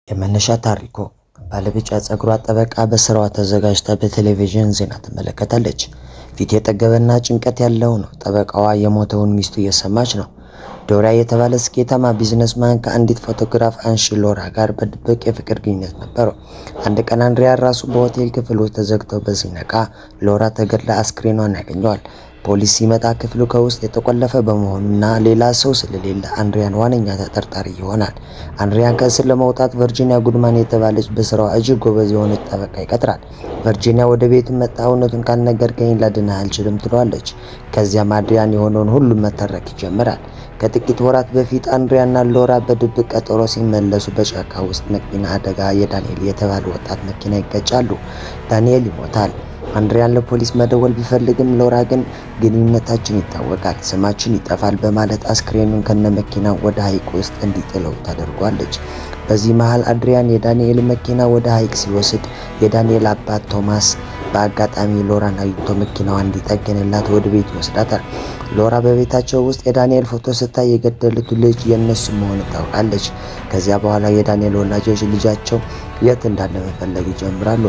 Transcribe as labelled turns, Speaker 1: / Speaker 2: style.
Speaker 1: የመነሻ ታሪኩ ባለቢጫ ፀጉሯ ጠበቃ በስራዋ ተዘጋጅታ በቴሌቪዥን ዜና ትመለከታለች። ፊት የጠገበና ጭንቀት ያለው ነው። ጠበቃዋ የሞተውን ሚስቱ እየሰማች ነው። ዶሪያ የተባለ ስኬታማ ቢዝነስማን ከአንዲት ፎቶግራፍ አንሺ ሎራ ጋር በድብቅ የፍቅር ግንኙነት ነበረው። አንድ ቀን አንድሪያ ራሱ በሆቴል ክፍል ውስጥ ተዘግተው በሲነቃ ሎራ ተገድላ አስክሬኗን ያገኘዋል። ፖሊስ ሲመጣ ክፍሉ ከውስጥ የተቆለፈ በመሆኑና ሌላ ሰው ስለሌለ አንድሪያን ዋነኛ ተጠርጣሪ ይሆናል። አንድሪያን ከእስር ለመውጣት ቨርጂኒያ ጉድማን የተባለች በስራዋ እጅግ ጎበዝ የሆነች ጠበቃ ይቀጥራል። ቨርጂኒያ ወደ ቤቱ መጣ እውነቱን ካልነገርከኝ ላድንህ አልችልም ትለዋለች። ከዚያም አንድሪያን የሆነውን ሁሉ መተረክ ይጀምራል። ከጥቂት ወራት በፊት አንድሪያና ሎራ በድብቅ ቀጠሮ ሲመለሱ በጫካ ውስጥ መኪና አደጋ የዳንኤል የተባለ ወጣት መኪና ይገጫሉ። ዳንኤል ይሞታል። አንድሪያን ለፖሊስ መደወል ቢፈልግም ሎራ ግን ግንኙነታችን ይታወቃል፣ ስማችን ይጠፋል በማለት አስክሬኑን ከነመኪናው ወደ ሐይቅ ውስጥ እንዲጥለው ታደርጓለች። በዚህ መሃል አንድሪያን የዳንኤል መኪና ወደ ሐይቅ ሲወስድ የዳንኤል አባት ቶማስ በአጋጣሚ ሎራን አግኝቶ መኪናዋን እንዲጠገንላት ወደ ቤት ይወስዳታል። ሎራ በቤታቸው ውስጥ የዳንኤል ፎቶ ስታይ የገደሉት ልጅ የነሱ መሆኑን ታውቃለች። ከዚያ በኋላ የዳንኤል ወላጆች ልጃቸው የት እንዳለ መፈለግ ይጀምራሉ።